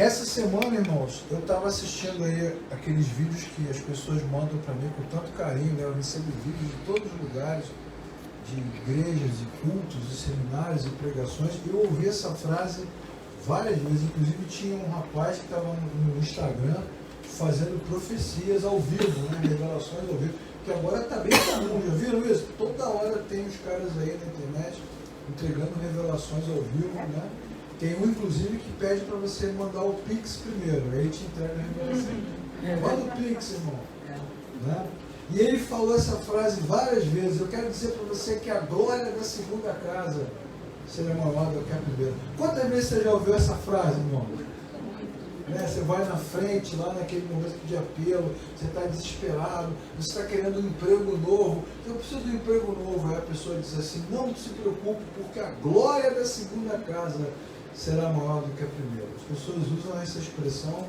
Essa semana, irmãos, eu estava assistindo aí aqueles vídeos que as pessoas mandam para mim com tanto carinho, né? Eu recebo vídeos de todos os lugares, de igrejas, e cultos, e seminários, e pregações. Eu ouvi essa frase várias vezes, inclusive tinha um rapaz que estava no Instagram fazendo profecias ao vivo, né? Revelações ao vivo, que agora está bem comum, já viram isso? Toda hora tem os caras aí na internet entregando revelações ao vivo, né? Tem um, inclusive, que pede para você mandar o Pix primeiro, aí ele te entrega a revelação. Manda o Pix, irmão. Né? E ele falou essa frase várias vezes. Eu quero dizer para você que a glória da segunda casa será maior do que a primeira. Quantas vezes você já ouviu essa frase, irmão? Né? Você vai na frente, lá naquele momento de apelo, você está desesperado, você está querendo um emprego novo. Eu preciso de um emprego novo. Aí a pessoa diz assim, não se preocupe, porque a glória da segunda casa será maior do que a primeira. As pessoas usam essa expressão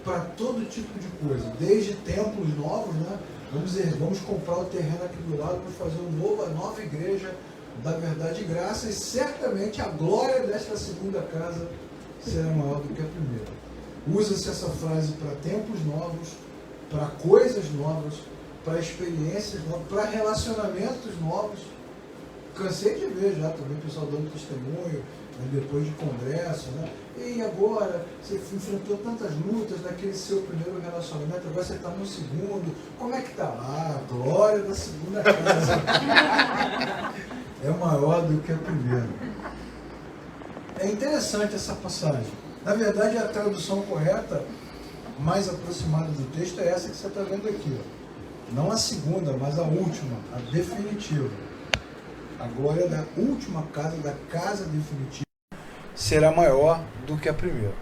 para todo tipo de coisa, desde templos novos, né? Vamos dizer, vamos comprar o terreno aqui do lado, vamos fazer uma nova igreja da verdade e graça, e certamente a glória desta segunda casa será maior do que a primeira. Usa-se essa frase para templos novos, para coisas novas, para experiências novas, para relacionamentos novos. Cansei de ver já também o pessoal dando testemunho, né, depois de congresso, né? E agora, você enfrentou tantas lutas naquele seu primeiro relacionamento, agora você está no segundo, como é que está? Ah, a glória da segunda casa é maior do que a primeira. É interessante essa passagem. Na verdade, a tradução correta, mais aproximada do texto, é essa que você está vendo aqui. Ó. Não a segunda, mas a última, a definitiva. A glória da última casa, da casa definitiva, será maior do que a primeira.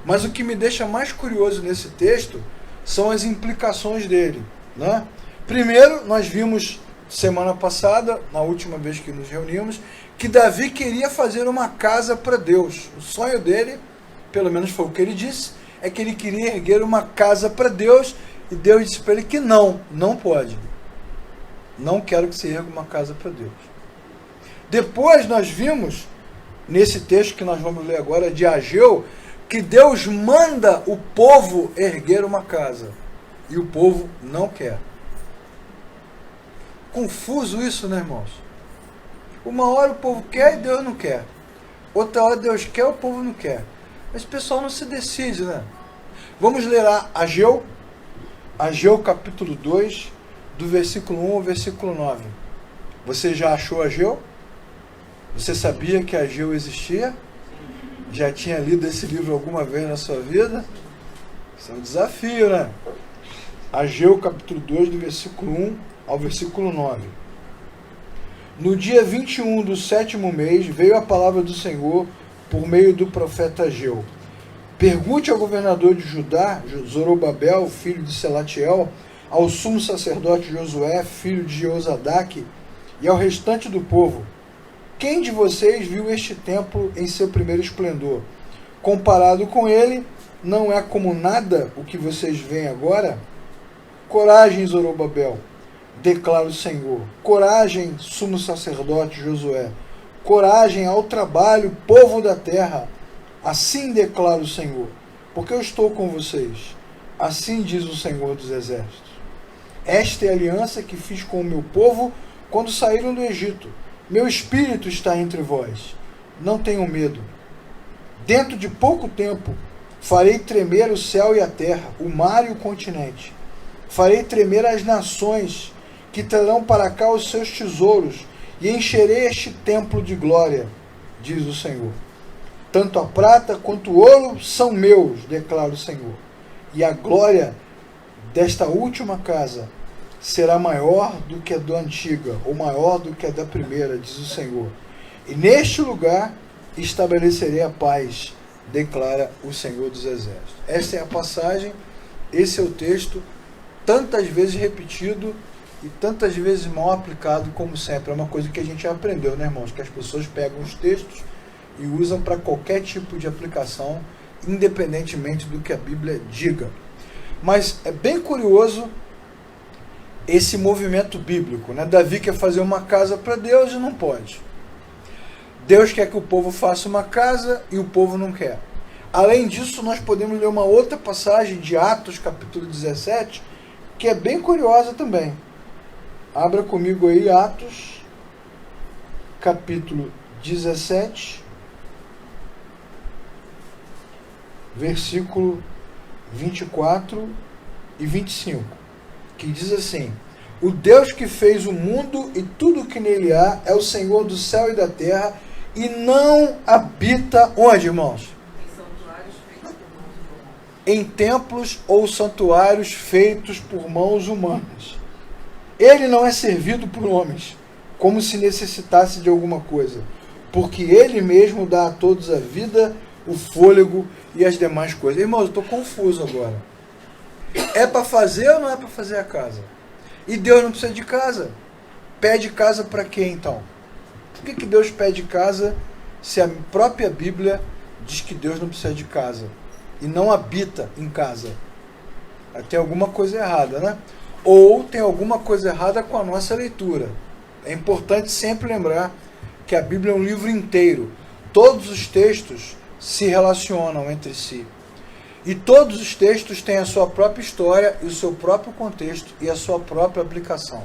Mas o que me deixa mais curioso nesse texto são as implicações dele, né? Primeiro, nós vimos semana passada, na última vez que nos reunimos, que Davi queria fazer uma casa para Deus. O sonho dele, pelo menos foi o que ele disse, é que ele queria erguer uma casa para Deus, e Deus disse para ele que não pode. Não quero que você erga uma casa para Deus. Depois nós vimos, nesse texto que nós vamos ler agora, de Ageu, que Deus manda o povo erguer uma casa. E o povo não quer. Confuso isso, né, irmãos? Uma hora o povo quer e Deus não quer. Outra hora Deus quer e o povo não quer. Mas o pessoal não se decide, né? Vamos ler lá Ageu capítulo 2, do versículo 1 ao versículo 9. Você já achou Ageu? Você sabia que Ageu existia? Já tinha lido esse livro alguma vez na sua vida? Isso é um desafio, né? Ageu capítulo 2, do versículo 1 ao versículo 9. No dia 21 do 7º mês, veio a palavra do Senhor por meio do profeta Ageu. Pergunte ao governador de Judá, Zorobabel, filho de Selatiel, ao sumo sacerdote Josué, filho de Jeozadaque, e ao restante do povo: quem de vocês viu este templo em seu primeiro esplendor? Comparado com ele, não é como nada o que vocês veem agora? Coragem, Zorobabel, declara o Senhor. Coragem, sumo sacerdote Josué. Coragem ao trabalho, povo da terra. Assim declara o Senhor, porque eu estou com vocês. Assim diz o Senhor dos Exércitos. Esta é a aliança que fiz com o meu povo quando saíram do Egito. Meu espírito está entre vós. Não tenham medo. Dentro de pouco tempo, farei tremer o céu e a terra, o mar e o continente. Farei tremer as nações, que trarão para cá os seus tesouros, e encherei este templo de glória, diz o Senhor. Tanto a prata quanto o ouro são meus, declara o Senhor. E a glória desta última casa será maior do que a da antiga, ou maior do que a da primeira, diz o Senhor. E neste lugar estabelecerei a paz, declara o Senhor dos Exércitos. Esta é a passagem, esse é o texto, tantas vezes repetido e tantas vezes mal aplicado, como sempre. É uma coisa que a gente já aprendeu, né, irmãos? Que as pessoas pegam os textos e usam para qualquer tipo de aplicação, independentemente do que a Bíblia diga. Mas é bem curioso esse movimento bíblico, né? Davi quer fazer uma casa para Deus e não pode. Deus quer que o povo faça uma casa e o povo não quer. Além disso, nós podemos ler uma outra passagem de Atos, capítulo 17, que é bem curiosa também. Abra comigo aí Atos, capítulo 17, versículo 24 e 25, que diz assim: o Deus que fez o mundo e tudo o que nele há é o Senhor do céu e da terra, e não habita onde, irmãos? Em templos ou santuários feitos por mãos humanas. Ele não é servido por homens, como se necessitasse de alguma coisa, porque ele mesmo dá a todos a vida, o fôlego e as demais coisas. Irmãos, eu estou confuso agora. É para fazer ou não é para fazer a casa? E Deus não precisa de casa. Pede casa para quê então? Por que Deus pede casa se a própria Bíblia diz que Deus não precisa de casa e não habita em casa? Tem alguma coisa errada, né? Ou tem alguma coisa errada com a nossa leitura. É importante sempre lembrar que a Bíblia é um livro inteiro. Todos os textos se relacionam entre si. E todos os textos têm a sua própria história e o seu próprio contexto e a sua própria aplicação.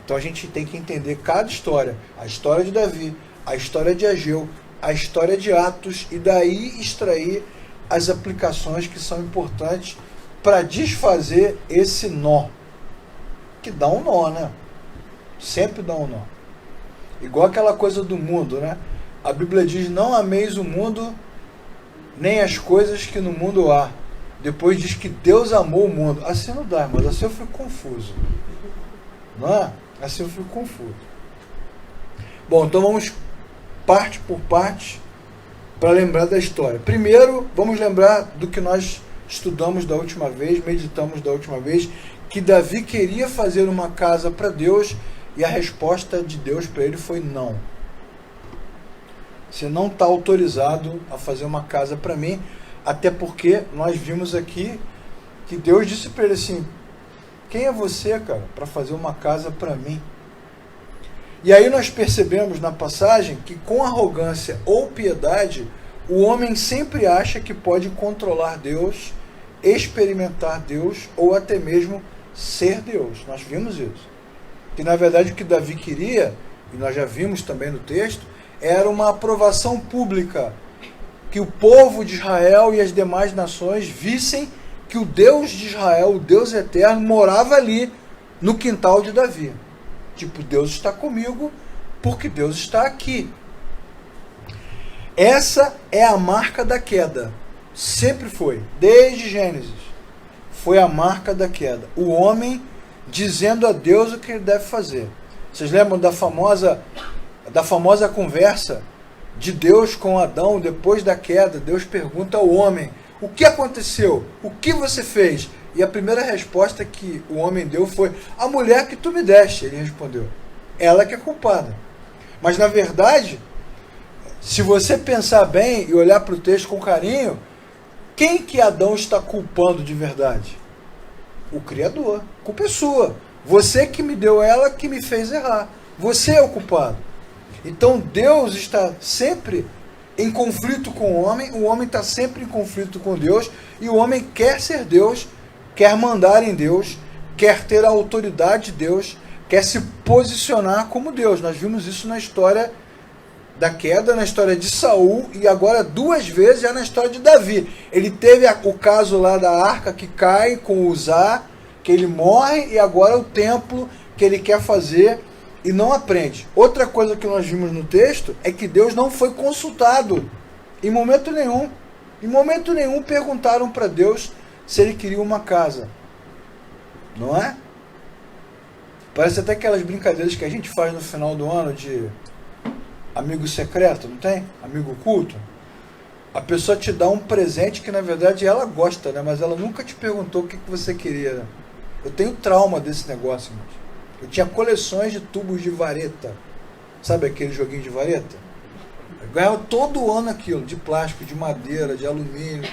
Então a gente tem que entender cada história. A história de Davi, a história de Ageu, a história de Atos, e daí extrair as aplicações que são importantes para desfazer esse nó. Que dá um nó, né? Sempre dá um nó. Igual aquela coisa do mundo, né? A Bíblia diz: não ameis o mundo, nem as coisas que no mundo há. Depois diz que Deus amou o mundo. Assim não dá, mas assim eu fico confuso. Não é? Assim eu fico confuso. Bom, então vamos parte por parte para lembrar da história. Primeiro, vamos lembrar do que nós estudamos da última vez, meditamos da última vez, que Davi queria fazer uma casa para Deus e a resposta de Deus para ele foi não. Você não está autorizado a fazer uma casa para mim, até porque nós vimos aqui que Deus disse para ele assim: quem é você, cara, para fazer uma casa para mim? E aí nós percebemos na passagem que com arrogância ou piedade, o homem sempre acha que pode controlar Deus, experimentar Deus ou até mesmo ser Deus. Nós vimos isso. Que na verdade o que Davi queria, e nós já vimos também no texto, era uma aprovação pública, que o povo de Israel e as demais nações vissem que o Deus de Israel, o Deus eterno, morava ali no quintal de Davi. Tipo, Deus está comigo porque Deus está aqui. Essa é a marca da queda. Sempre foi, desde Gênesis. Foi a marca da queda. O homem dizendo a Deus o que ele deve fazer. Vocês lembram da famosa conversa de Deus com Adão depois da queda? Deus pergunta ao homem: o que aconteceu? O que você fez? E a primeira resposta que o homem deu foi: a mulher que tu me deste. Ele respondeu: ela que é culpada. Mas na verdade, se você pensar bem e olhar para o texto com carinho, quem que Adão está culpando de verdade? O Criador. A culpa é sua. Você que me deu ela, que me fez errar. Você é o culpado. Então Deus está sempre em conflito com o homem está sempre em conflito com Deus, e o homem quer ser Deus, quer mandar em Deus, quer ter a autoridade de Deus, quer se posicionar como Deus. Nós vimos isso na história da queda, na história de Saul, e agora 2 vezes já na história de Davi. Ele teve o caso lá da arca que cai com Uzá, que ele morre, e agora o templo que ele quer fazer e não aprende. Outra coisa que nós vimos no texto é que Deus não foi consultado em momento nenhum. Em momento nenhum perguntaram para Deus se ele queria uma casa. Não é? Parece até aquelas brincadeiras que a gente faz no final do ano de amigo secreto, não tem? Amigo oculto. A pessoa te dá um presente que na verdade ela gosta, né? Mas ela nunca te perguntou o que você queria. Né? Eu tenho trauma desse negócio, irmãos. Eu tinha coleções de tubos de vareta. Sabe aquele joguinho de vareta? Eu ganhava todo ano aquilo, de plástico, de madeira, de alumínio.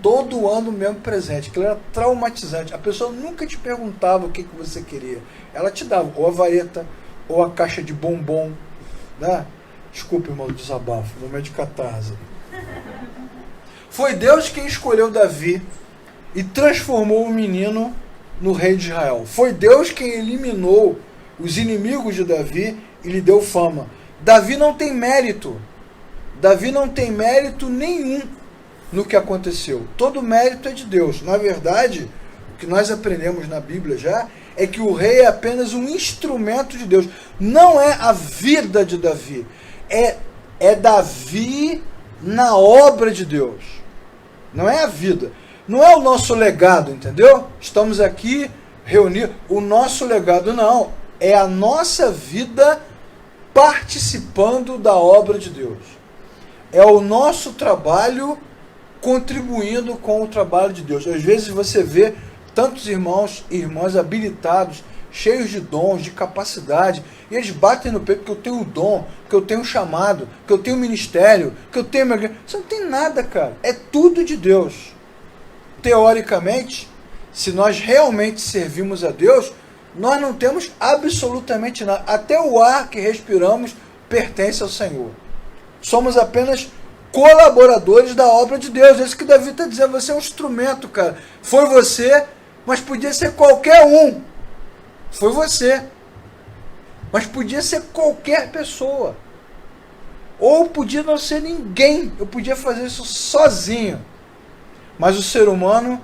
Todo ano o mesmo presente. Aquilo era traumatizante. A pessoa nunca te perguntava o que você queria. Ela te dava ou a vareta, ou a caixa de bombom. Né? Desculpa, irmão, o desabafo. Momento de catarse. Foi Deus quem escolheu Davi e transformou o menino no rei de Israel. Foi Deus quem eliminou os inimigos de Davi e lhe deu fama. Davi não tem mérito. Davi não tem mérito nenhum no que aconteceu. Todo mérito é de Deus. Na verdade, o que nós aprendemos na Bíblia já é que o rei é apenas um instrumento de Deus. Não é a vida de Davi. É Davi na obra de Deus. Não é a vida. Não é o nosso legado, entendeu? Estamos aqui reunidos. O nosso legado não. É a nossa vida participando da obra de Deus. É o nosso trabalho contribuindo com o trabalho de Deus. Às vezes você vê tantos irmãos e irmãs habilitados, cheios de dons, de capacidade, e eles batem no peito que eu tenho um dom, que eu tenho um chamado, que eu tenho um ministério, que eu tenho uma igreja. Você não tem nada, cara. É tudo de Deus. Teoricamente, se nós realmente servimos a Deus, nós não temos absolutamente nada. Até o ar que respiramos pertence ao Senhor. Somos apenas colaboradores da obra de Deus. É isso que Davi está dizendo. Você é um instrumento, cara. Foi você, mas podia ser qualquer um. Foi você. Mas podia ser qualquer pessoa. Ou podia não ser ninguém. Eu podia fazer isso sozinho. Mas o ser humano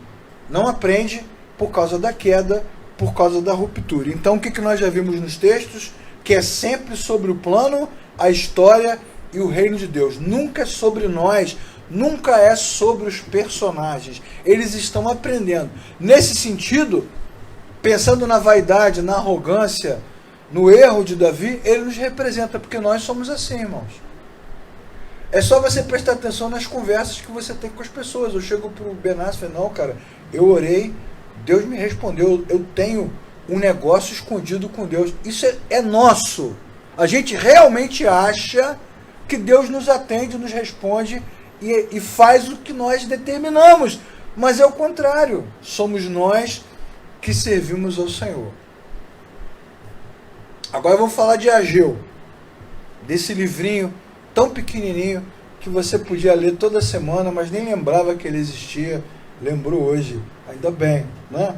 não aprende por causa da queda, por causa da ruptura. Então o que nós já vimos nos textos? Que é sempre sobre o plano, a história e o reino de Deus. Nunca é sobre nós, nunca é sobre os personagens. Eles estão aprendendo. Nesse sentido, pensando na vaidade, na arrogância, no erro de Davi, ele nos representa, porque nós somos assim, irmãos. É só você prestar atenção nas conversas que você tem com as pessoas. Eu chego pro Benassi e falo, não, cara, eu orei, Deus me respondeu, eu tenho um negócio escondido com Deus. Isso é nosso. A gente realmente acha que Deus nos atende, nos responde e faz o que nós determinamos. Mas é o contrário. Somos nós que servimos ao Senhor. Agora vamos falar de Ageu. Desse livrinho tão pequenininho que você podia ler toda semana, mas nem lembrava que ele existia. Lembrou hoje. Ainda bem, né?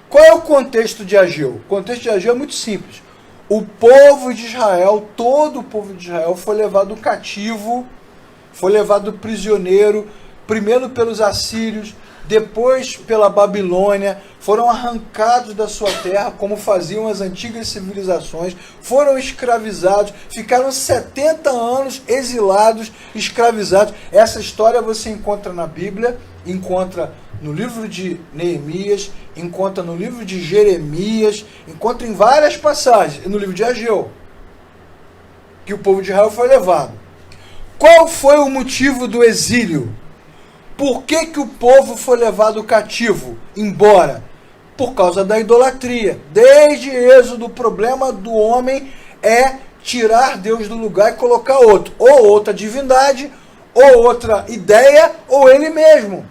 Qual é o contexto de Ageu? O contexto de Ageu é muito simples. O povo de Israel, todo o povo de Israel foi levado cativo, foi levado prisioneiro, primeiro pelos assírios, depois pela Babilônia, foram arrancados da sua terra, como faziam as antigas civilizações, foram escravizados, ficaram 70 anos exilados, escravizados. Essa história você encontra na Bíblia, encontra no livro de Neemias, encontra no livro de Jeremias, encontra em várias passagens, e no livro de Ageu, que o povo de Israel foi levado. Qual foi o motivo do exílio? Por que o povo foi levado cativo, embora? Por causa da idolatria. Desde Êxodo, o problema do homem é tirar Deus do lugar e colocar outro. Ou outra divindade, ou outra ideia, ou ele mesmo.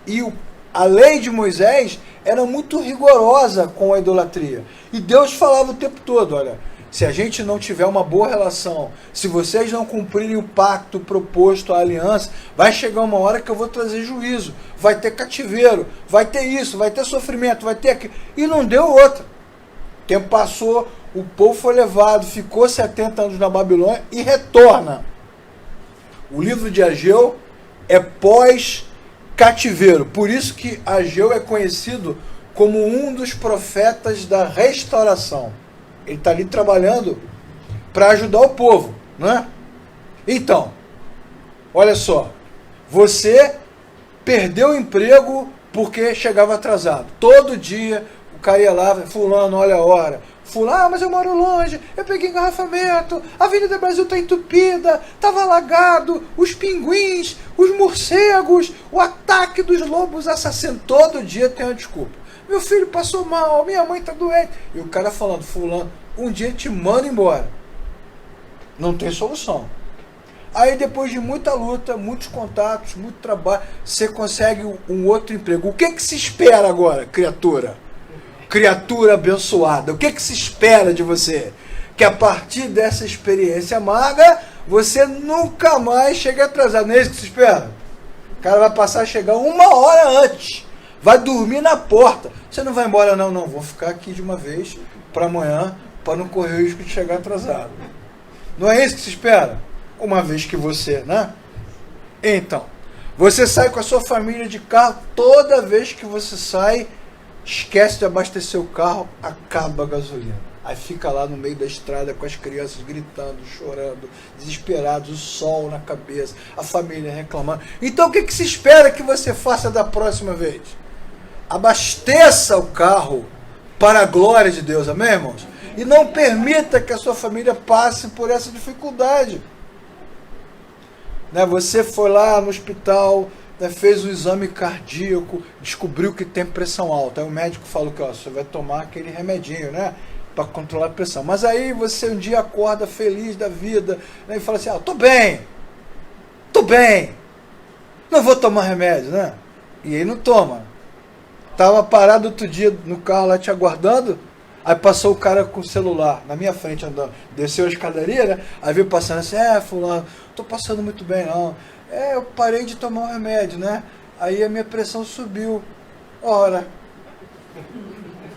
E a lei de Moisés era muito rigorosa com a idolatria. E Deus falava o tempo todo, olha, se a gente não tiver uma boa relação, se vocês não cumprirem o pacto proposto, a aliança, vai chegar uma hora que eu vou trazer juízo, vai ter cativeiro, vai ter isso, vai ter sofrimento, vai ter aquilo. E não deu outra. O tempo passou, o povo foi levado, ficou 70 anos na Babilônia e retorna. O livro de Ageu é pós-cativeiro. Por isso que Ageu é conhecido como um dos profetas da restauração. Ele está ali trabalhando para ajudar o povo, né? Então, olha só, você perdeu o emprego porque chegava atrasado. Todo dia o cara ia lá, fulano, olha a hora. Fulano, mas eu moro longe, eu peguei engarrafamento, a Avenida Brasil está entupida, estava alagado, os pinguins, os morcegos, o ataque dos lobos assassinos. Todo dia tem uma desculpa. Meu filho passou mal, minha mãe está doente. E o cara falando, fulano, um dia te manda embora. Não tem solução. Aí depois de muita luta, muitos contatos, muito trabalho, você consegue um outro emprego. O que se espera agora, criatura? Criatura abençoada. O que se espera de você? Que a partir dessa experiência amarga, você nunca mais chegue atrasado. Não é isso que se espera? cara vai passar a chegar 1 hora antes. Vai dormir na porta. Você não vai embora não, não. Vou ficar aqui de uma vez para amanhã, para não correr o risco de chegar atrasado. Não é isso que se espera? Uma vez que você, né? Então, você sai com a sua família de carro, toda vez que você sai, esquece de abastecer o carro, acaba a gasolina. Aí fica lá no meio da estrada com as crianças gritando, chorando, desesperados, o sol na cabeça, a família reclamando. Então o que se espera que você faça da próxima vez? Abasteça o carro para a glória de Deus, amém, irmãos? E não permita que a sua família passe por essa dificuldade. Né, você foi lá no hospital, né, fez um exame cardíaco, descobriu que tem pressão alta. Aí o médico falou que você vai tomar aquele remedinho, né, para controlar a pressão. Mas aí você um dia acorda feliz da vida, né, e fala assim, tô bem, não vou tomar remédio, né? E aí não toma. Tava parado outro dia no carro lá te aguardando, aí passou o cara com o celular na minha frente andando, desceu a escadaria, né? Aí veio passando assim, fulano, tô passando muito bem não. Eu parei de tomar o remédio, né? Aí a minha pressão subiu. Ora.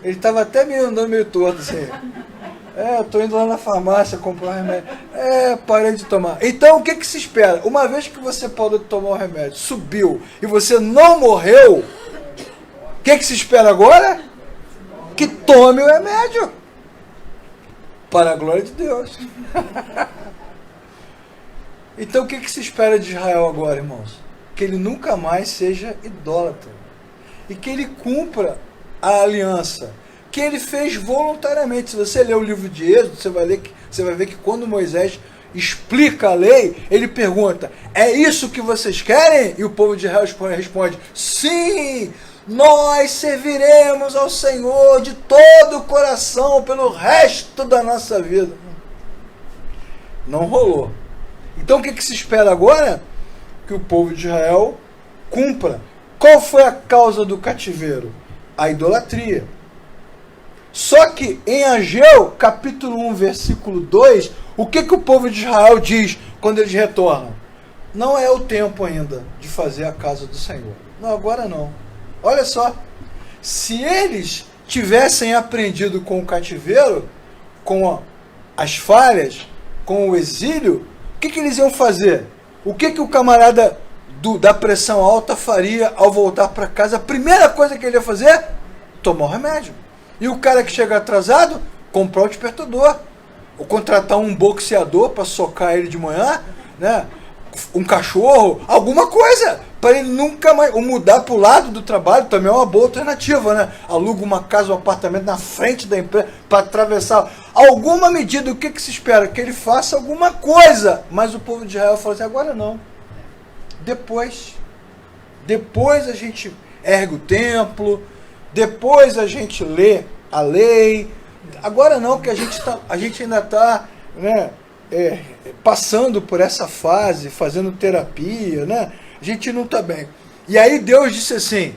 Ele tava até andando meio torto assim. Eu tô indo lá na farmácia comprar um remédio. Parei de tomar. Então o que se espera? Uma vez que você parou de tomar o remédio, subiu e você não morreu, o que se espera agora? Que tome o remédio. Para a glória de Deus. Então o que se espera de Israel agora, irmãos? Que ele nunca mais seja idólatra. E que ele cumpra a aliança que ele fez voluntariamente. Se você ler o livro de Êxodo, você vai ver que quando Moisés explica a lei, ele pergunta, é isso que vocês querem? E o povo de Israel responde, sim, nós serviremos ao Senhor de todo o coração pelo resto da nossa vida. Não rolou. Então o que se espera agora? Que o povo de Israel cumpra. Qual foi a causa do cativeiro? A idolatria. Só que em Ageu, capítulo 1, versículo 2, o que o povo de Israel diz quando eles retornam? Não é o tempo ainda de fazer a casa do Senhor. Não, agora não. Olha só, se eles tivessem aprendido com o cativeiro, com as falhas, com o exílio, o que eles iam fazer? O que o camarada da pressão alta faria ao voltar para casa? A primeira coisa que ele ia fazer? Tomar o remédio. E o cara que chega atrasado? Comprar o despertador. Ou contratar um boxeador para socar ele de manhã, né? Um cachorro, alguma coisa, para ele nunca mais, ou mudar para o lado do trabalho também é uma boa alternativa, né? Aluga uma casa, um apartamento na frente da empresa para atravessar. Alguma medida, o que se espera? Que ele faça alguma coisa. Mas o povo de Israel falou assim, agora não. Depois a gente ergue o templo, depois a gente lê a lei. Agora não, que a gente ainda está, né, passando por essa fase, fazendo terapia, né? A gente não está bem. E aí Deus disse assim,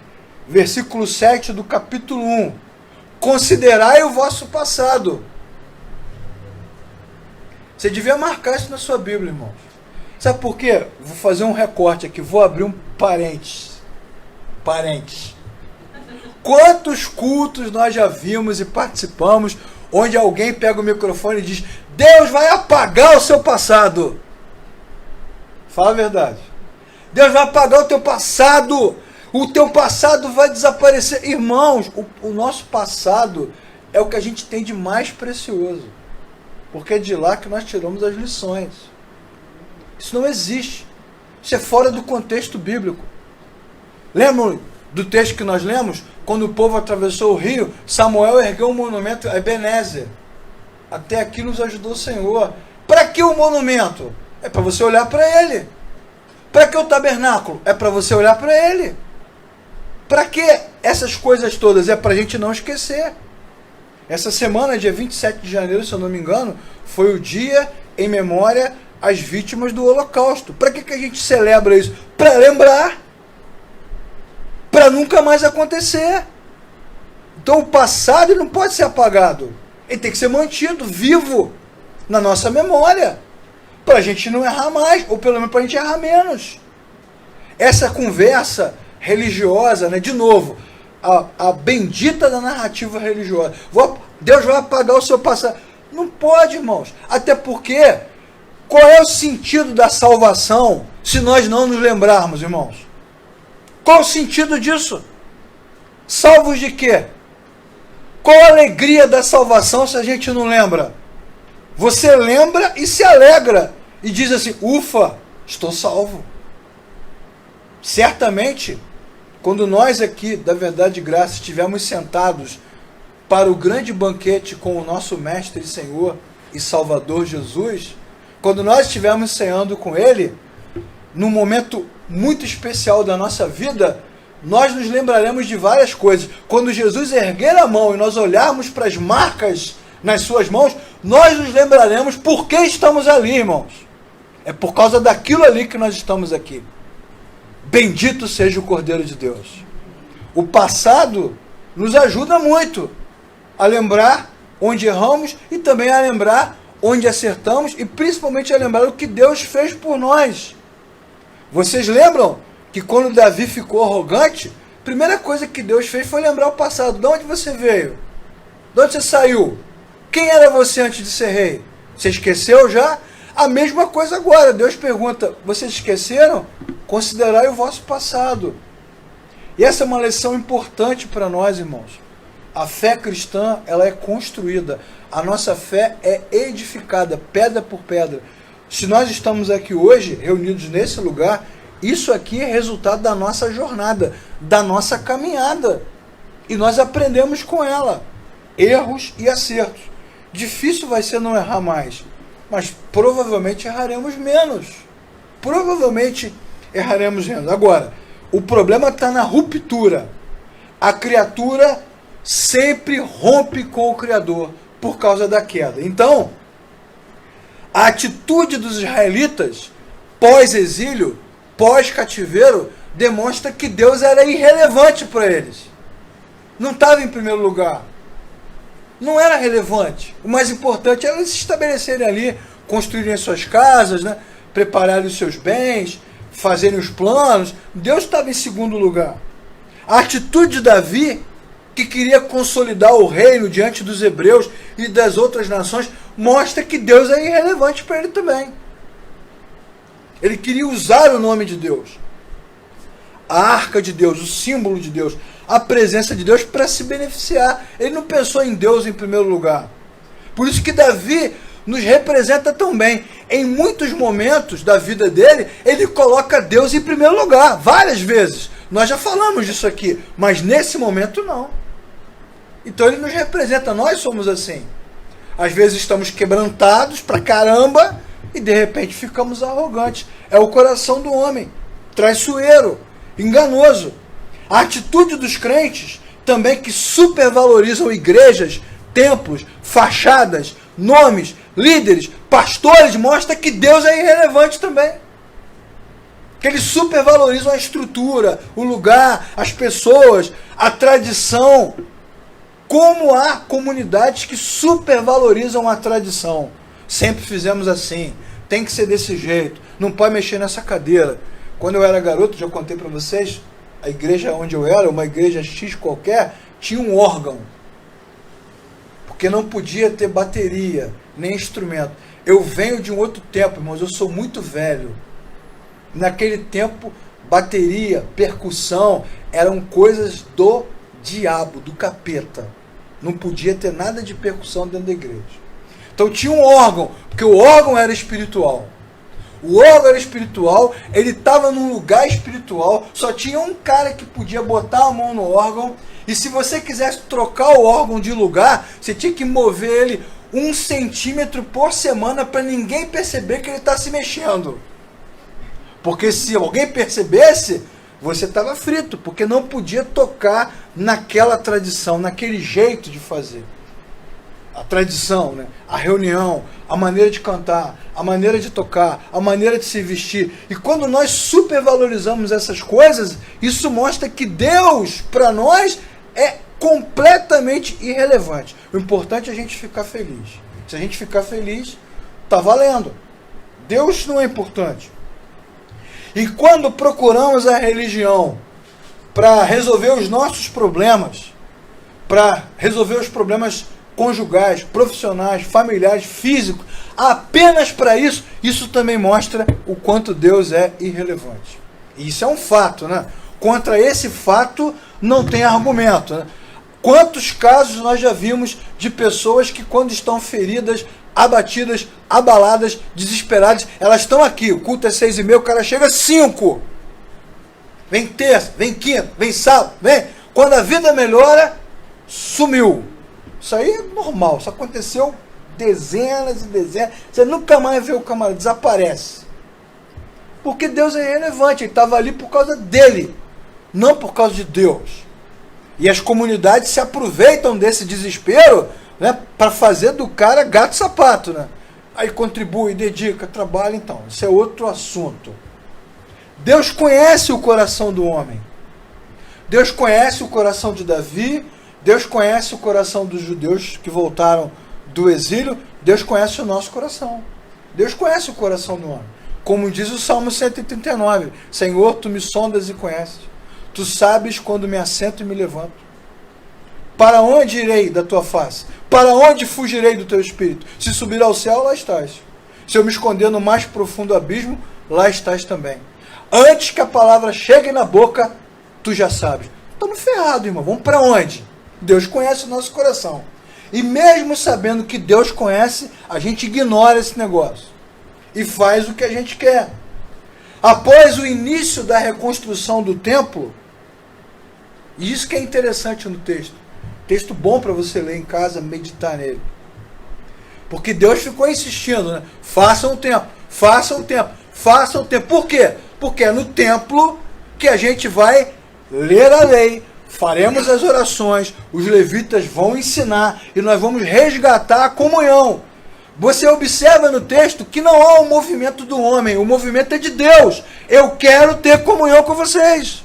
versículo 7 do capítulo 1, considerai o vosso passado. Você devia marcar isso na sua Bíblia, irmão. Sabe por quê? Vou fazer um recorte aqui, vou abrir um parênteses. Quantos cultos nós já vimos e participamos, onde alguém pega o microfone e diz, Deus vai apagar o seu passado. Fala a verdade. Deus vai apagar o teu passado. O teu passado vai desaparecer. Irmãos, o nosso passado é o que a gente tem de mais precioso. Porque é de lá que nós tiramos as lições. Isso não existe. Isso é fora do contexto bíblico. Lembram do texto que nós lemos? Quando o povo atravessou o rio, Samuel ergueu um monumento a Ebenezer. Até aqui nos ajudou o Senhor. Para que o monumento? É para você olhar para ele. Para que o tabernáculo? É para você olhar para ele. Para que essas coisas todas? É para a gente não esquecer. Essa semana, dia 27 de janeiro, se eu não me engano, foi o dia em memória às vítimas do Holocausto. Para que a gente celebra isso? Para lembrar. Para nunca mais acontecer. Então o passado não pode ser apagado. Ele tem que ser mantido vivo na nossa memória. Para a gente não errar mais, ou pelo menos para a gente errar menos. essa conversa religiosa, né? De novo, a bendita da narrativa religiosa. Deus vai apagar o seu passado. Não pode, irmãos. Até porque, qual é o sentido da salvação se nós não nos lembrarmos, irmãos? Qual o sentido disso? Salvos de quê? Qual a alegria da salvação se a gente não lembra? Você lembra e se alegra. E diz assim, ufa, estou salvo. Certamente, quando nós aqui, da Verdade e Graça, estivermos sentados para o grande banquete com o nosso Mestre e Senhor e Salvador Jesus, quando nós estivermos ceando com Ele, num momento muito especial da nossa vida, nós nos lembraremos de várias coisas. Quando Jesus erguer a mão e nós olharmos para as marcas nas suas mãos, nós nos lembraremos por que estamos ali, irmãos. É por causa daquilo ali que nós estamos aqui. Bendito seja o Cordeiro de Deus. O passado nos ajuda muito a lembrar onde erramos e também a lembrar onde acertamos e principalmente a lembrar o que Deus fez por nós. Vocês lembram que quando Davi ficou arrogante, a primeira coisa que Deus fez foi lembrar o passado. De onde você veio? De onde você saiu? Quem era você antes de ser rei? Você esqueceu já? A mesma coisa agora. Deus pergunta, vocês esqueceram? Considerai o vosso passado. E essa é uma lição importante para nós, irmãos. A fé cristã, ela é construída. A nossa fé é edificada, pedra por pedra. Se nós estamos aqui hoje, reunidos nesse lugar, isso aqui é resultado da nossa jornada, da nossa caminhada. E nós aprendemos com ela. Erros e acertos. Difícil vai ser não errar mais, mas provavelmente erraremos menos. Provavelmente erraremos menos. Agora, o problema está na ruptura. A criatura sempre rompe com o Criador por causa da queda. Então, a atitude dos israelitas pós-exílio, pós-cativeiro, demonstra que Deus era irrelevante para eles. Não estava em primeiro lugar. Não era relevante. O mais importante era eles se estabelecerem ali, construírem as suas casas, né? Prepararem os seus bens, fazerem os planos. Deus estava em segundo lugar. A atitude de Davi, que queria consolidar o reino diante dos hebreus e das outras nações, mostra que Deus é irrelevante para ele também. Ele queria usar o nome de Deus, a arca de Deus, o símbolo de Deus, a presença de Deus para se beneficiar. Ele não pensou em Deus em primeiro lugar. Por isso que Davi nos representa tão bem. Em muitos momentos da vida dele, ele coloca Deus em primeiro lugar, várias vezes. Nós já falamos disso aqui, mas nesse momento não. Então ele nos representa, nós somos assim. Às vezes estamos quebrantados pra caramba e de repente ficamos arrogantes. É o coração do homem, traiçoeiro, enganoso. A atitude dos crentes também que supervalorizam igrejas, templos, fachadas, nomes, líderes, pastores, mostra que Deus é irrelevante também. Que eles supervalorizam a estrutura, o lugar, as pessoas, a tradição. Como há comunidades que supervalorizam a tradição. Sempre fizemos assim, tem que ser desse jeito, não pode mexer nessa cadeira. Quando eu era garoto, já contei para vocês, a igreja onde eu era, uma igreja X qualquer, tinha um órgão. Porque não podia ter bateria, nem instrumento. Eu venho de um outro tempo, irmãos, eu sou muito velho. Naquele tempo, bateria, percussão, eram coisas do diabo, do capeta. Não podia ter nada de percussão dentro da igreja. Então tinha um órgão, porque o órgão era espiritual. O órgão era espiritual, ele estava num lugar espiritual, só tinha um cara que podia botar a mão no órgão, e se você quisesse trocar o órgão de lugar, você tinha que mover ele 1 centímetro por semana para ninguém perceber que ele está se mexendo. Porque se alguém percebesse, você estava frito, porque não podia tocar naquela tradição, naquele jeito de fazer. A tradição, né? A reunião, a maneira de cantar, a maneira de tocar, a maneira de se vestir. E quando nós supervalorizamos essas coisas, isso mostra que Deus, para nós, é completamente irrelevante. O importante é a gente ficar feliz. Se a gente ficar feliz, tá valendo. Deus não é importante. E quando procuramos a religião para resolver os nossos problemas, para resolver os problemas conjugais, profissionais, familiares, físicos, apenas para isso, isso também mostra o quanto Deus é irrelevante. E isso é um fato, né? Contra esse fato não tem argumento, né? Quantos casos nós já vimos de pessoas que quando estão feridas, abatidas, abaladas, desesperadas, elas estão aqui, o culto é 6h30, o cara chega às 5. Vem terça, vem quinta, vem sábado, vem. Quando a vida melhora, sumiu. Isso aí é normal, isso aconteceu dezenas e dezenas. Você nunca mais vê o camarada, desaparece. Porque Deus é irrelevante, ele estava ali por causa dele, não por causa de Deus. E as comunidades se aproveitam desse desespero, né, para fazer do cara gato sapato, né? Aí contribui, dedica, trabalha, então. Isso é outro assunto. Deus conhece o coração do homem. Deus conhece o coração de Davi. Deus conhece o coração dos judeus que voltaram do exílio. Deus conhece o nosso coração. Deus conhece o coração do homem. Como diz o Salmo 139. Senhor, tu me sondas e conheces. Tu sabes quando me assento e me levanto. Para onde irei da tua face? Para onde fugirei do teu espírito? Se subir ao céu, lá estás. Se eu me esconder no mais profundo abismo, lá estás também. Antes que a palavra chegue na boca, tu já sabes. Estamos ferrados, irmão. Vamos para onde? Deus conhece o nosso coração. E mesmo sabendo que Deus conhece, a gente ignora esse negócio. E faz o que a gente quer. Após o início da reconstrução do templo, e isso que é interessante no texto. Texto bom para você ler em casa, meditar nele. Porque Deus ficou insistindo, né? Façam o templo, façam o templo, façam o templo. Por quê? Porque é no templo que a gente vai ler a lei, faremos as orações, os levitas vão ensinar e nós vamos resgatar a comunhão. Você observa no texto que não há um movimento do homem, o movimento é de Deus. Eu quero ter comunhão com vocês.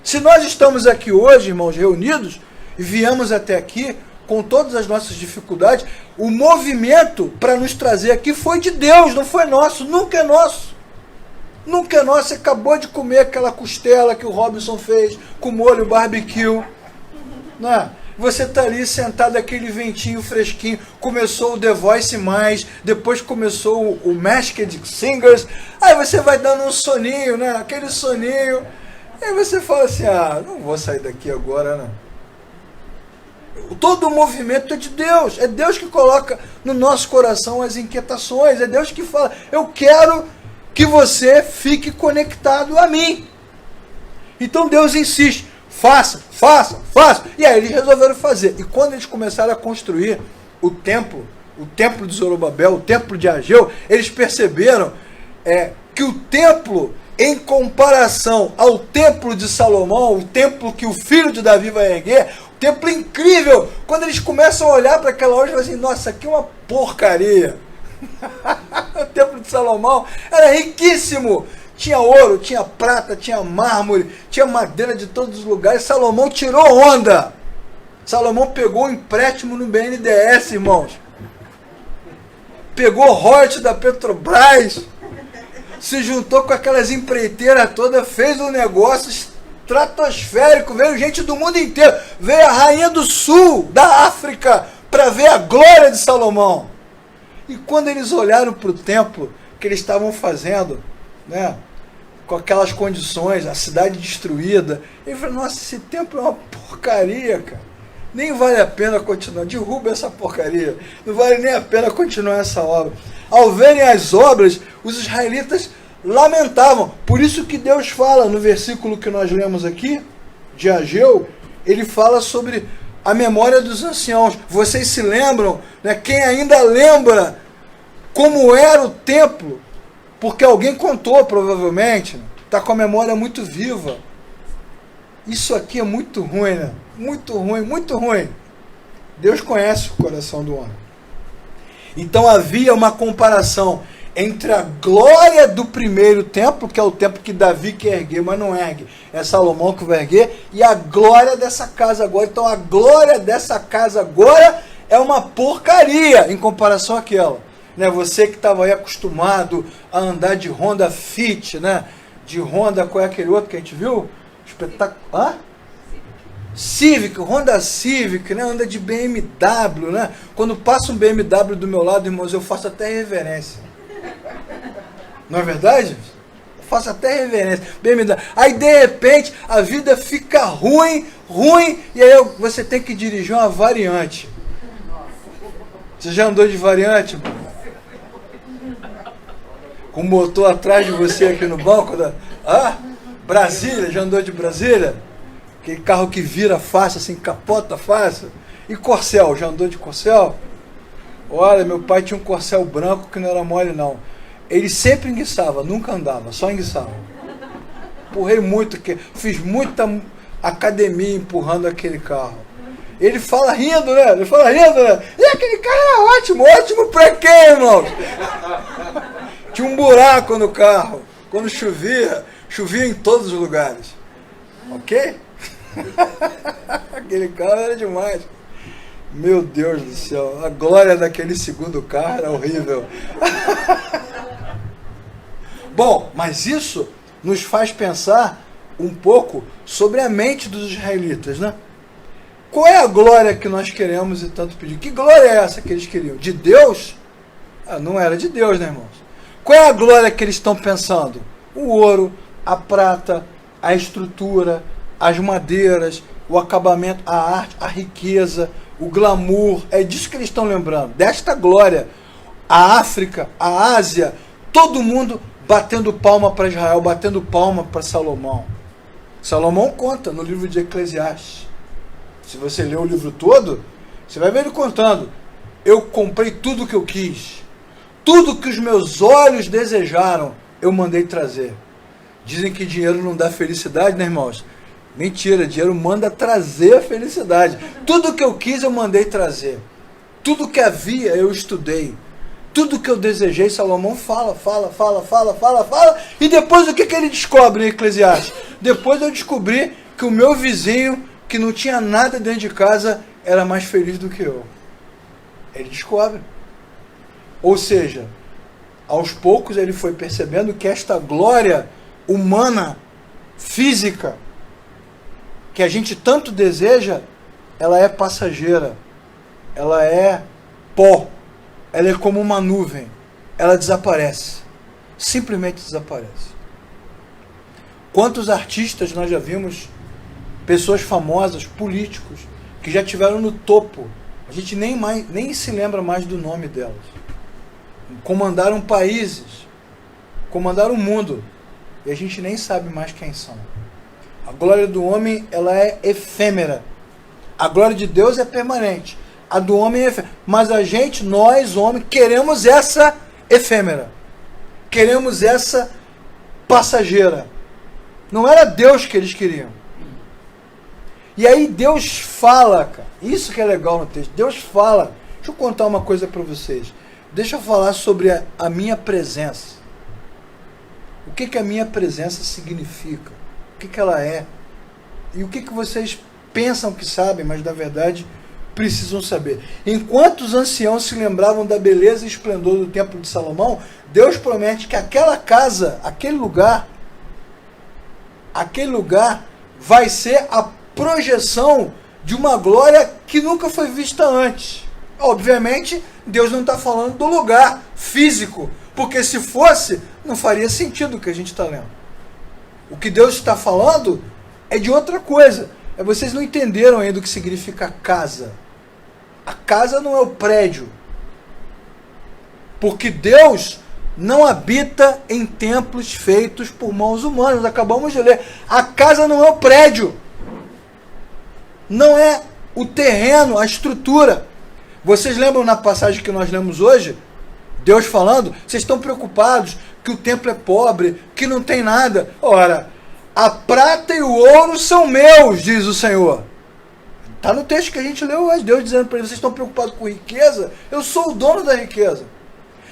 Se nós estamos aqui hoje, irmãos, reunidos, e viemos até aqui com todas as nossas dificuldades, o movimento para nos trazer aqui foi de Deus, não foi nosso, nunca é nosso. Nunca é nosso. Você acabou de comer aquela costela que o Robinson fez com molho barbecue, né? Você está ali sentado, aquele ventinho fresquinho, começou o The Voice+, depois começou o Masked Singers, aí você vai dando um soninho, né? Aquele soninho, aí você fala assim, não vou sair daqui agora, não. Todo o movimento é de Deus, é Deus que coloca no nosso coração as inquietações, é Deus que fala, eu quero que você fique conectado a mim. Então Deus insiste, faça, faça, faça. E aí eles resolveram fazer. E quando eles começaram a construir o templo de Zorobabel, o templo de Ageu, eles perceberam que o templo, em comparação ao templo de Salomão, o templo que o filho de Davi vai erguer, um templo incrível, quando eles começam a olhar para aquela obra e falam assim, nossa, aqui é uma porcaria. O templo de Salomão era riquíssimo, tinha ouro, tinha prata, tinha mármore, tinha madeira de todos os lugares. Salomão tirou onda. Salomão pegou um empréstimo no BNDES, irmãos, pegou royalties da Petrobras, se juntou com aquelas empreiteiras todas, fez um negócio estratosférico, veio gente do mundo inteiro, veio a rainha do sul, da África, para ver a glória de Salomão. E quando eles olharam para o templo que eles estavam fazendo, né, com aquelas condições, a cidade destruída, eles falaram, nossa, esse templo é uma porcaria, cara. Nem vale a pena continuar, derruba essa porcaria, não vale nem a pena continuar essa obra. Ao verem as obras, os israelitas lamentavam. Por isso que Deus fala no versículo que nós lemos aqui, de Ageu, ele fala sobre a memória dos anciãos. Vocês se lembram, né? Quem ainda lembra como era o templo, porque alguém contou provavelmente, está com a memória muito viva. Isso aqui é muito ruim, né? Muito ruim, muito ruim. Deus conhece o coração do homem. Então havia uma comparação entre a glória do primeiro templo, que é o templo que Davi quer erguer, mas não ergue, é Salomão que vai erguer, e a glória dessa casa agora. Então a glória dessa casa agora é uma porcaria em comparação àquela. né? Você que estava aí acostumado a andar de Honda Fit, né? De Honda, qual é aquele outro que a gente viu? Espetáculo. Civic, Honda Civic, né? Anda de BMW, né? Quando passa um BMW do meu lado, irmãos, eu faço até reverência. Não é verdade? Eu faço até reverência. BMW. Aí, de repente, a vida fica ruim, e aí você tem que dirigir uma variante. Você já andou de variante? Com o motor atrás de você aqui no banco da... Brasília, já andou de Brasília? Aquele carro que vira fácil, assim, capota fácil. E Corcel, já andou de Corcel? Olha, meu pai tinha um Corcel branco que não era mole, não. Ele sempre enguiçava, nunca andava, só enguiçava. Empurrei muito, fiz muita academia empurrando aquele carro. Ele fala rindo, né? E aquele carro era ótimo, ótimo pra quê, irmão? Tinha um buraco no carro. Quando chovia em todos os lugares. Ok? Aquele carro era demais. Meu Deus do céu, a glória daquele segundo carro era horrível. Bom, mas isso nos faz pensar um pouco sobre a mente dos israelitas, né? Qual é a glória que nós queremos e tanto pedimos? Que glória é essa que eles queriam? De Deus? Não era de Deus, né, irmãos? Qual é a glória que eles estão pensando? O ouro, a prata, a estrutura, as madeiras, o acabamento, a arte, a riqueza, o glamour. É disso que eles estão lembrando. Desta glória. A África, a Ásia, todo mundo batendo palma para Israel, batendo palma para Salomão. Salomão conta no livro de Eclesiastes. Se você ler o livro todo, você vai ver ele contando. Eu comprei tudo que eu quis. Tudo que os meus olhos desejaram, eu mandei trazer. Dizem que dinheiro não dá felicidade, né, irmãos? Mentira, dinheiro manda trazer a felicidade. Tudo que eu quis, eu mandei trazer. Tudo que havia, eu estudei. Tudo que eu desejei, Salomão fala. E depois o que ele descobre em Eclesiastes? Depois eu descobri que o meu vizinho, que não tinha nada dentro de casa, era mais feliz do que eu. Ele descobre. Ou seja, aos poucos ele foi percebendo que esta glória humana, física, que a gente tanto deseja, ela é passageira, ela é pó, ela é como uma nuvem, ela desaparece, simplesmente desaparece. Quantos artistas nós já vimos, pessoas famosas, políticos, que já tiveram no topo, a gente nem se lembra mais do nome delas. Comandaram países, comandaram o mundo, e a gente nem sabe mais quem são. A glória do homem, ela é efêmera. A glória de Deus é permanente. A do homem é efêmera. Mas a gente, nós, homens, queremos essa efêmera. Queremos essa passageira. Não era Deus que eles queriam. E aí Deus fala, cara. Isso que é legal no texto. Deus fala. Deixa eu contar uma coisa para vocês. Deixa eu falar sobre a minha presença. O que a minha presença significa? O que ela é? E o que vocês pensam que sabem, mas na verdade precisam saber. Enquanto os anciãos se lembravam da beleza e esplendor do templo de Salomão, Deus promete que aquela casa, aquele lugar vai ser a projeção de uma glória que nunca foi vista antes. Obviamente, Deus não está falando do lugar físico, porque se fosse, não faria sentido o que a gente está lendo. O que Deus está falando é de outra coisa. Vocês não entenderam ainda o que significa casa. A casa não é o prédio. Porque Deus não habita em templos feitos por mãos humanas. Acabamos de ler. A casa não é o prédio. Não é o terreno, a estrutura. Vocês lembram na passagem que nós lemos hoje? Deus falando, vocês estão preocupados que o templo é pobre, que não tem nada. Ora, a prata e o ouro são meus, diz o Senhor. Está no texto que a gente leu hoje, Deus dizendo para eles, vocês estão preocupados com riqueza? Eu sou o dono da riqueza.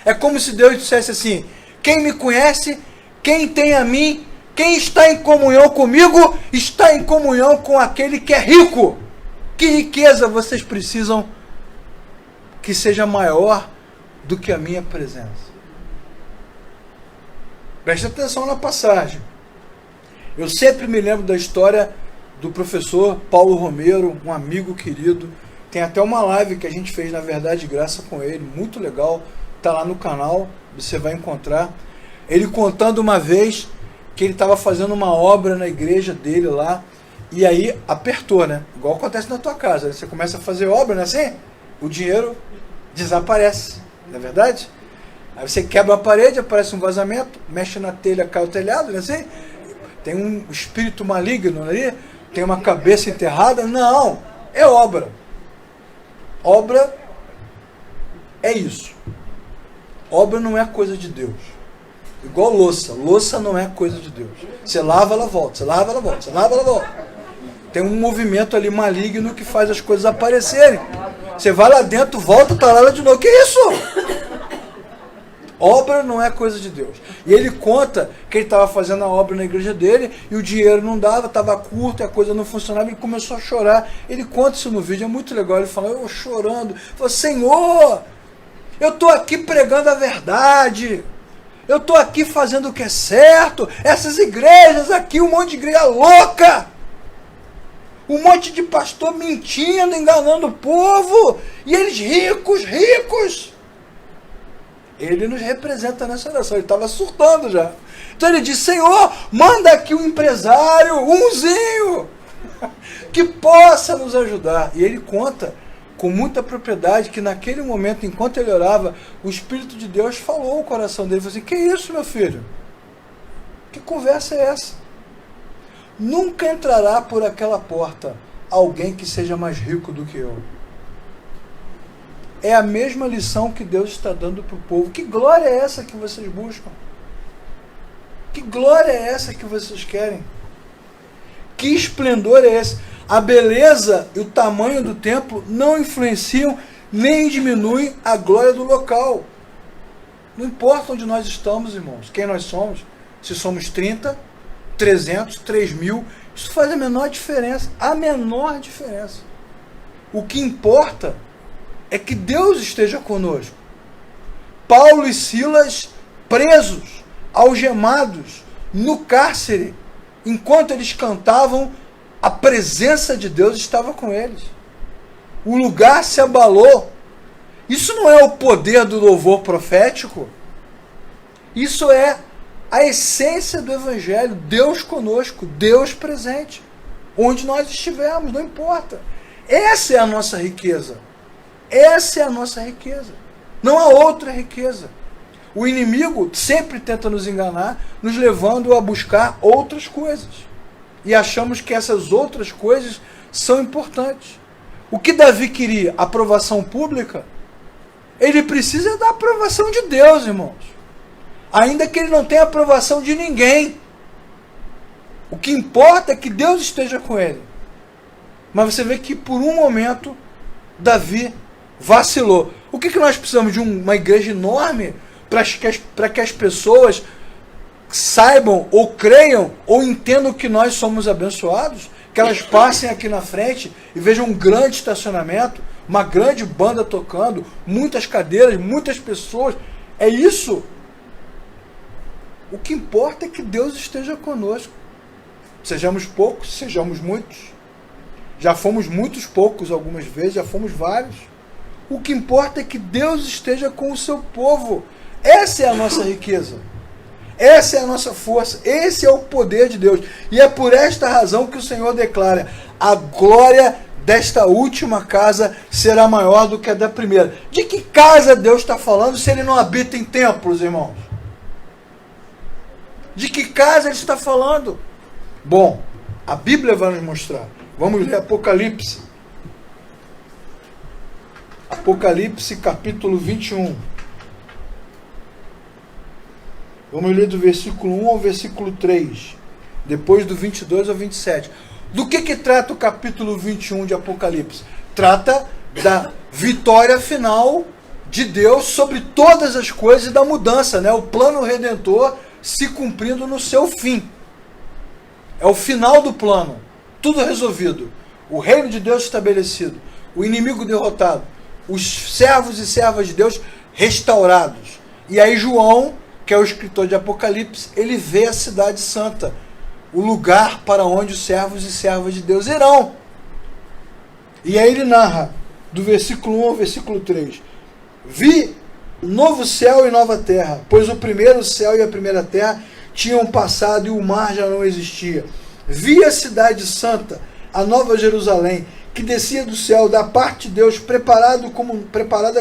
É como se Deus dissesse assim, quem me conhece, quem tem a mim, quem está em comunhão comigo, está em comunhão com aquele que é rico. Que riqueza vocês precisam que seja maior do que a minha presença. Preste atenção na passagem. Eu sempre me lembro da história do professor Paulo Romero, um amigo querido. Tem até uma live que a gente fez, na verdade, de graça com ele, muito legal. Está lá no canal, você vai encontrar. Ele contando uma vez que ele estava fazendo uma obra na igreja dele lá, e aí apertou, né? Igual acontece na tua casa. Você começa a fazer obra, não é assim? O dinheiro desaparece, não é verdade? Aí você quebra a parede, aparece um vazamento, mexe na telha, cai o telhado, não é assim? Tem um espírito maligno ali, tem uma cabeça enterrada. Não, é obra. Obra é isso. Obra não é coisa de Deus. Igual louça. Louça não é coisa de Deus. Você lava, ela volta. Você lava, ela volta. Você lava, ela volta. Tem um movimento ali maligno que faz as coisas aparecerem. Você vai lá dentro, volta, tá lá de novo. Que isso? Obra não é coisa de Deus. E ele conta que ele estava fazendo a obra na igreja dele e o dinheiro não dava, estava curto e a coisa não funcionava. Ele começou a chorar. Ele conta isso no vídeo, é muito legal. Ele fala, eu chorando. Ele falou, Senhor, eu estou aqui pregando a verdade. Eu estou aqui fazendo o que é certo. Essas igrejas aqui, um monte de igreja louca. Um monte de pastor mentindo, enganando o povo. E eles ricos. Ele nos representa nessa oração. Ele estava surtando já. Então ele diz, Senhor, manda aqui um empresário, umzinho, que possa nos ajudar. E ele conta com muita propriedade que naquele momento, enquanto ele orava, o Espírito de Deus falou ao coração dele. Ele falou assim, que isso, meu filho? Que conversa é essa? Nunca entrará por aquela porta alguém que seja mais rico do que eu. É a mesma lição que Deus está dando para o povo. Que glória é essa que vocês buscam? Que glória é essa que vocês querem? Que esplendor é esse? A beleza e o tamanho do templo não influenciam nem diminuem a glória do local. Não importa onde nós estamos, irmãos, quem nós somos, se somos 30, 300, 3.000, isso faz a menor diferença. A menor diferença. O que importa é que Deus esteja conosco. Paulo e Silas presos, algemados, no cárcere, enquanto eles cantavam, a presença de Deus estava com eles. O lugar se abalou. Isso não é o poder do louvor profético. Isso é a essência do Evangelho. Deus conosco, Deus presente. Onde nós estivermos, não importa. Essa é a nossa riqueza. Essa é a nossa riqueza. Não há outra riqueza. O inimigo sempre tenta nos enganar, nos levando a buscar outras coisas. E achamos que essas outras coisas são importantes. O que Davi queria? Aprovação pública? Ele precisa da aprovação de Deus, irmãos. Ainda que ele não tenha aprovação de ninguém. O que importa é que Deus esteja com ele. Mas você vê que por um momento, Davi vacilou. O que nós precisamos? De uma igreja enorme para que as pessoas saibam ou creiam ou entendam que nós somos abençoados? Que elas passem aqui na frente e vejam um grande estacionamento, uma grande banda tocando, muitas cadeiras, muitas pessoas. É isso. O que importa é que Deus esteja conosco. Sejamos poucos, sejamos muitos. Já fomos muitos poucos algumas vezes, já fomos vários. O que importa é que Deus esteja com o seu povo. Essa é a nossa riqueza. Essa é a nossa força. Esse é o poder de Deus. E é por esta razão que o Senhor declara: a glória desta última casa será maior do que a da primeira. De que casa Deus está falando se ele não habita em templos, irmãos? De que casa ele está falando? Bom, a Bíblia vai nos mostrar. Vamos ler Apocalipse. Apocalipse capítulo 21. Vamos ler do versículo 1 ao versículo 3. Depois do 22 ao 27. Do que trata o capítulo 21 de Apocalipse? Trata da vitória final de Deus sobre todas as coisas e da mudança, né? O plano redentor se cumprindo no seu fim. É o final do plano. Tudo resolvido. O reino de Deus estabelecido. O inimigo derrotado. Os servos e servas de Deus restaurados. E aí João, que é o escritor de Apocalipse, ele vê a cidade santa, o lugar para onde os servos e servas de Deus irão. E aí ele narra, do versículo 1 ao versículo 3, vi novo céu e nova terra, pois o primeiro céu e a primeira terra tinham passado e o mar já não existia. Vi a cidade santa, a nova Jerusalém, que descia do céu, da parte de Deus, preparada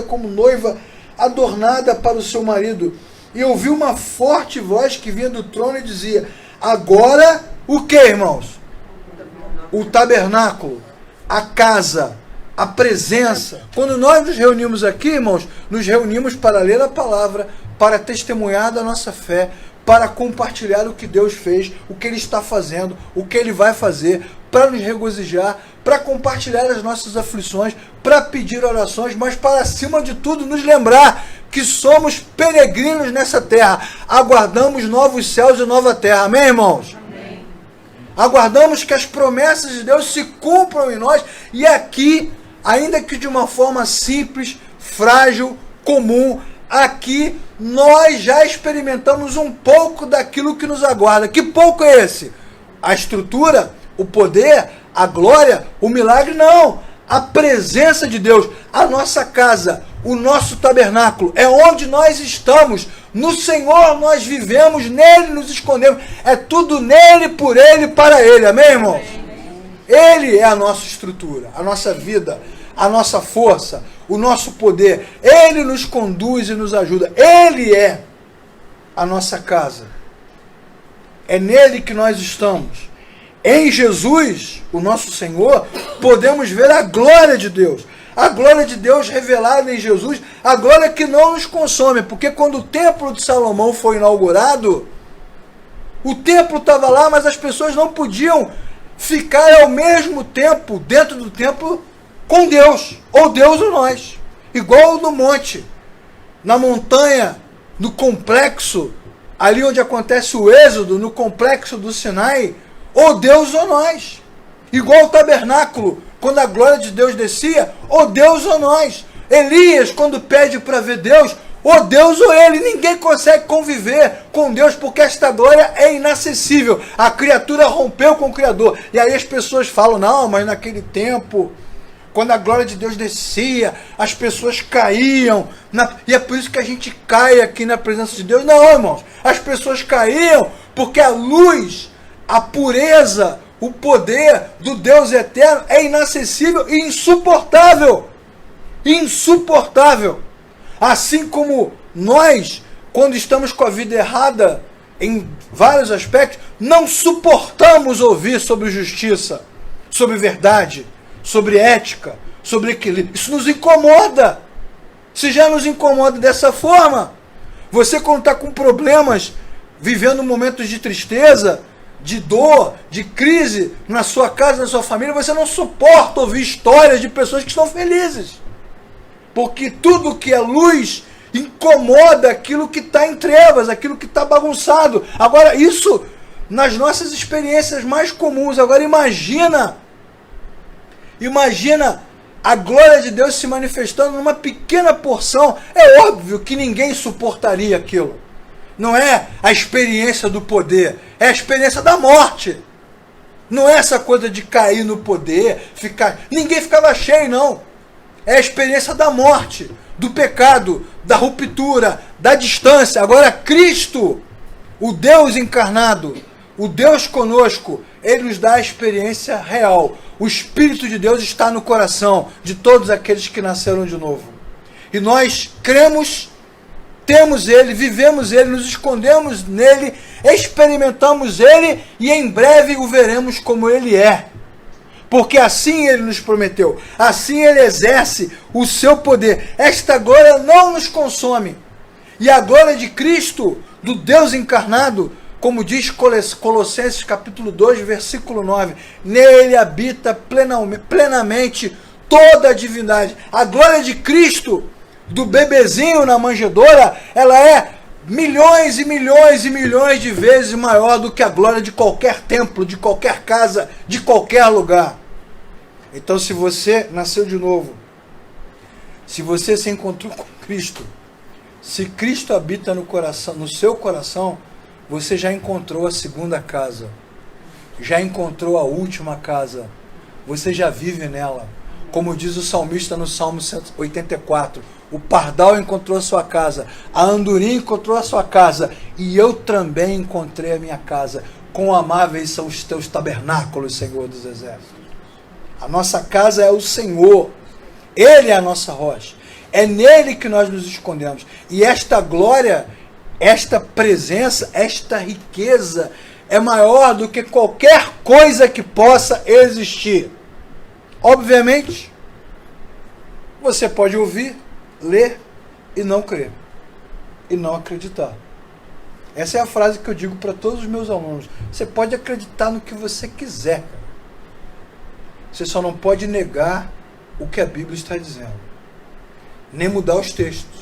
como noiva, adornada para o seu marido. E ouvi uma forte voz que vinha do trono e dizia, agora o que, irmãos? O tabernáculo, a casa, a presença. Quando nós nos reunimos aqui, irmãos, nos reunimos para ler a palavra, para testemunhar da nossa fé, para compartilhar o que Deus fez, o que Ele está fazendo, o que Ele vai fazer, para nos regozijar, para compartilhar as nossas aflições, para pedir orações, mas para, acima de tudo, nos lembrar que somos peregrinos nessa terra. Aguardamos novos céus e nova terra. Amém, irmãos? Amém. Aguardamos que as promessas de Deus se cumpram em nós e aqui, ainda que de uma forma simples, frágil, comum, aqui nós já experimentamos um pouco daquilo que nos aguarda. Que pouco é esse? A estrutura, o poder, a glória, o milagre? Não. A presença de Deus, a nossa casa, o nosso tabernáculo, é onde nós estamos. No Senhor nós vivemos, nele nos escondemos. É tudo nele, por ele, para ele. Amém, irmãos? Ele é a nossa estrutura, a nossa vida, a nossa força, o nosso poder. Ele nos conduz e nos ajuda. Ele é a nossa casa. É nele que nós estamos. Em Jesus, o nosso Senhor, podemos ver a glória de Deus. A glória de Deus revelada em Jesus, a glória que não nos consome. Porque quando o templo de Salomão foi inaugurado, o templo estava lá, mas as pessoas não podiam ficar ao mesmo tempo dentro do templo com Deus, ou Deus ou nós. Igual no monte, na montanha, no complexo, ali onde acontece o êxodo, no complexo do Sinai, ou Deus ou nós. Igual o tabernáculo, quando a glória de Deus descia, ou Deus ou nós. Elias, quando pede para ver Deus, ou Deus ou ele. Ninguém consegue conviver com Deus porque esta glória é inacessível. A criatura rompeu com o Criador. E aí as pessoas falam, não, mas naquele tempo, quando a glória de Deus descia, as pessoas caíam. E é por isso que a gente cai aqui na presença de Deus. Não, irmãos, as pessoas caíam porque a luz, a pureza, o poder do Deus eterno é inacessível e insuportável. Insuportável. Assim como nós, quando estamos com a vida errada, em vários aspectos, não suportamos ouvir sobre justiça, sobre verdade, sobre ética, sobre equilíbrio. Isso nos incomoda. Se já nos incomoda dessa forma, você quando está com problemas, vivendo momentos de tristeza, de dor, de crise na sua casa, na sua família, você não suporta ouvir histórias de pessoas que estão felizes. Porque tudo que é luz incomoda aquilo que está em trevas, aquilo que está bagunçado. Agora, isso nas nossas experiências mais comuns. Agora, imagina a glória de Deus se manifestando numa pequena porção. É óbvio que ninguém suportaria aquilo. Não é a experiência do poder, é a experiência da morte. Não é essa coisa de cair no poder, ninguém ficava cheio, não. É a experiência da morte, do pecado, da ruptura, da distância. Agora Cristo, o Deus encarnado, o Deus conosco, Ele nos dá a experiência real. O Espírito de Deus está no coração de todos aqueles que nasceram de novo. E nós cremos, temos Ele, vivemos Ele, nos escondemos nele, experimentamos Ele e em breve o veremos como Ele é. Porque assim Ele nos prometeu, assim Ele exerce o seu poder. Esta glória não nos consome. E a glória de Cristo, do Deus encarnado, como diz Colossenses capítulo 2, versículo 9, nele habita plenamente toda a divindade. A glória de Cristo, do bebezinho na manjedoura, ela é milhões e milhões e milhões de vezes maior do que a glória de qualquer templo, de qualquer casa, de qualquer lugar. Então, se você nasceu de novo, se você se encontrou com Cristo, Se Cristo habita no coração, no seu coração, você já encontrou a segunda casa. Já encontrou a última casa. Você já vive nela. Como diz o salmista no Salmo 184, o pardal encontrou a sua casa, a andorinha encontrou a sua casa, e eu também encontrei a minha casa. Quão amáveis são os teus tabernáculos, Senhor dos Exércitos. A nossa casa é o Senhor. Ele é a nossa rocha. É nele que nós nos escondemos. E esta glória, esta presença, esta riqueza é maior do que qualquer coisa que possa existir. Obviamente, você pode ouvir, ler e não crer. E não acreditar. Essa é a frase que eu digo para todos os meus alunos. Você pode acreditar no que você quiser. Você só não pode negar o que a Bíblia está dizendo. Nem mudar os textos.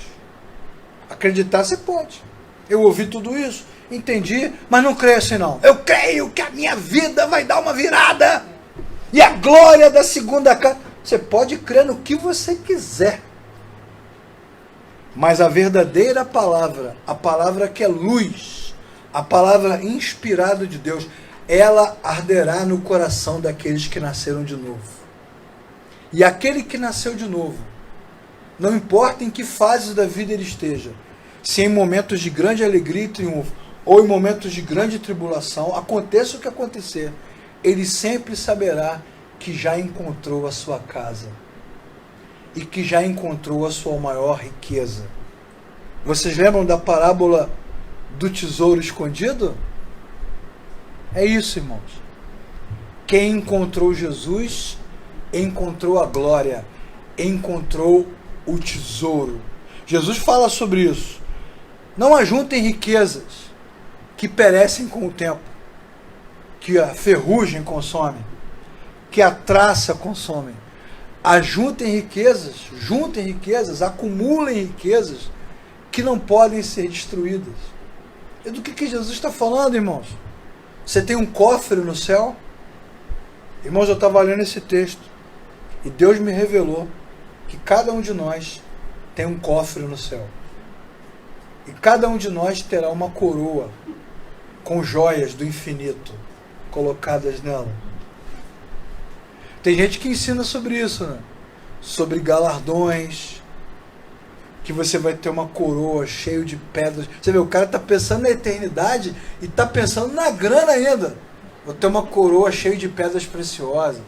Acreditar você pode. Eu ouvi tudo isso, entendi, mas não creio assim não. Eu creio que a minha vida vai dar uma virada. E a glória da segunda casa. Você pode crer no que você quiser. Mas a verdadeira palavra, a palavra que é luz, a palavra inspirada de Deus, ela arderá no coração daqueles que nasceram de novo. E aquele que nasceu de novo, não importa em que fases da vida ele esteja, se em momentos de grande alegria e triunfo, ou em momentos de grande tribulação, aconteça o que acontecer, ele sempre saberá que já encontrou a sua casa e que já encontrou a sua maior riqueza. Vocês lembram da parábola do tesouro escondido? É isso, irmãos. Quem encontrou Jesus, encontrou a glória, encontrou o tesouro. Jesus fala sobre isso. Não ajuntem riquezas que perecem com o tempo, que a ferrugem consome, que a traça consome. Juntem riquezas, acumulem riquezas que não podem ser destruídas. E do que Jesus está falando, irmãos? Você tem um cofre no céu? Irmãos, eu estava lendo esse texto e Deus me revelou que cada um de nós tem um cofre no céu. E cada um de nós terá uma coroa com joias do infinito colocadas nela. Tem gente que ensina sobre isso, né? Sobre galardões, que você vai ter uma coroa cheia de pedras. Você vê, o cara está pensando na eternidade e está pensando na grana ainda. Vou ter uma coroa cheia de pedras preciosas.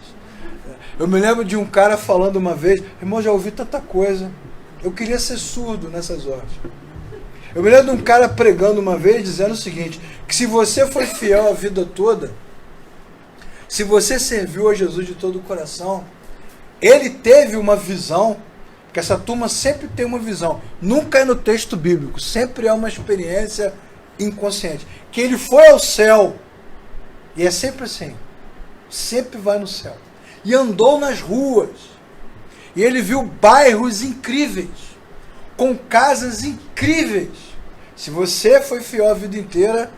Eu me lembro de um cara falando uma vez, irmão, já ouvi tanta coisa, eu queria ser surdo nessas horas. Eu me lembro de um cara pregando uma vez, dizendo o seguinte, que se você foi fiel a vida toda, se você serviu a Jesus de todo o coração, ele teve uma visão, porque essa turma sempre tem uma visão, nunca é no texto bíblico, sempre é uma experiência inconsciente, que ele foi ao céu, e é sempre assim, sempre vai no céu, e andou nas ruas, e ele viu bairros incríveis, com casas incríveis. Se você foi fiel a vida inteira,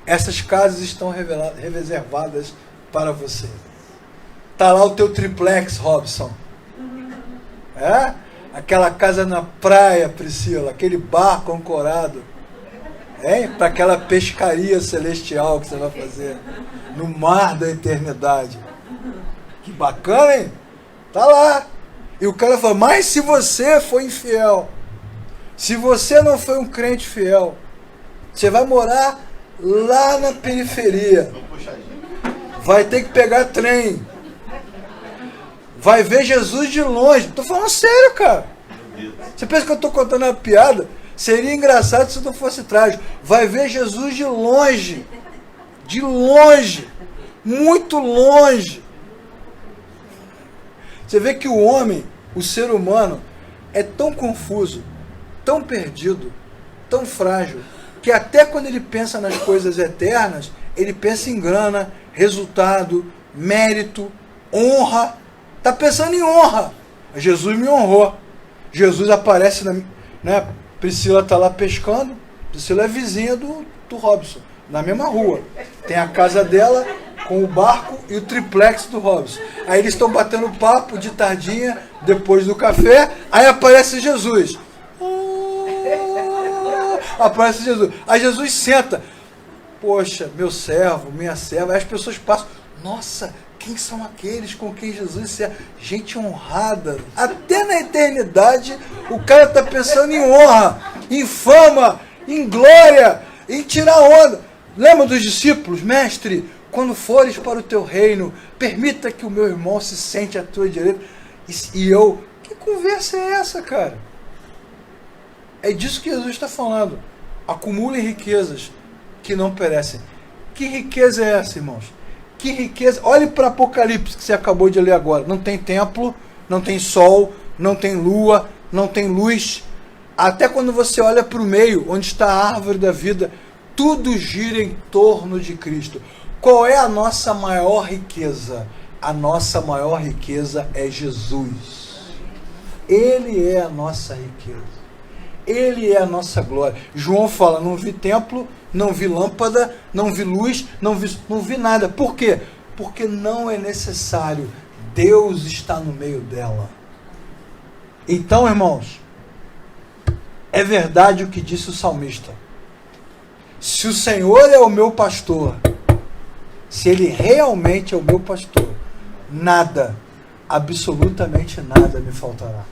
essas casas estão reservadas para você. Tá lá o teu triplex, Robson. É? Aquela casa na praia, Priscila, aquele barco ancorado. Para aquela pescaria celestial que você vai fazer no mar da eternidade. Que bacana, hein? Tá lá. E o cara fala, mas se você foi infiel, se você não foi um crente fiel, você vai morar lá na periferia. Vai ter que pegar trem. Vai ver Jesus de longe. Tô falando sério, cara. Você pensa que eu tô contando uma piada? Seria engraçado se não fosse trágico. Vai ver Jesus de longe. De longe. Muito longe. Você vê que o homem, o ser humano, é tão confuso, tão perdido, tão frágil, que até quando ele pensa nas coisas eternas, ele pensa em grana, resultado, mérito, honra. Está pensando em honra. Jesus me honrou. Jesus aparece, né? Priscila está lá pescando. Priscila é vizinha do Robson, na mesma rua. Tem a casa dela com o barco e o triplex do Robson. Aí eles estão batendo papo de tardinha, depois do café. Aí aparece Jesus. aparece Jesus. Aí Jesus senta. Poxa, meu servo, minha serva. Aí as pessoas passam. Nossa, quem são aqueles com quem Jesus serve? Gente honrada. Até na eternidade, o cara está pensando em honra, em fama, em glória, em tirar onda. Lembra dos discípulos? Mestre, quando fores para o teu reino, permita que o meu irmão se sente à tua direita. E eu, que conversa é essa, cara? É disso que Jesus está falando. Acumulem riquezas que não perecem. Que riqueza é essa, irmãos? Que riqueza. Olhe para Apocalipse que você acabou de ler agora. Não tem templo, não tem sol, não tem lua, não tem luz. Até quando você olha para o meio, onde está a árvore da vida, tudo gira em torno de Cristo. Qual é a nossa maior riqueza? A nossa maior riqueza é Jesus. Ele é a nossa riqueza. Ele é a nossa glória. João fala, não vi templo, não vi lâmpada, não vi luz, não vi nada. Por quê? Porque não é necessário. Deus está no meio dela. Então, irmãos, é verdade o que disse o salmista. Se o Senhor é o meu pastor, se Ele realmente é o meu pastor, nada, absolutamente nada me faltará.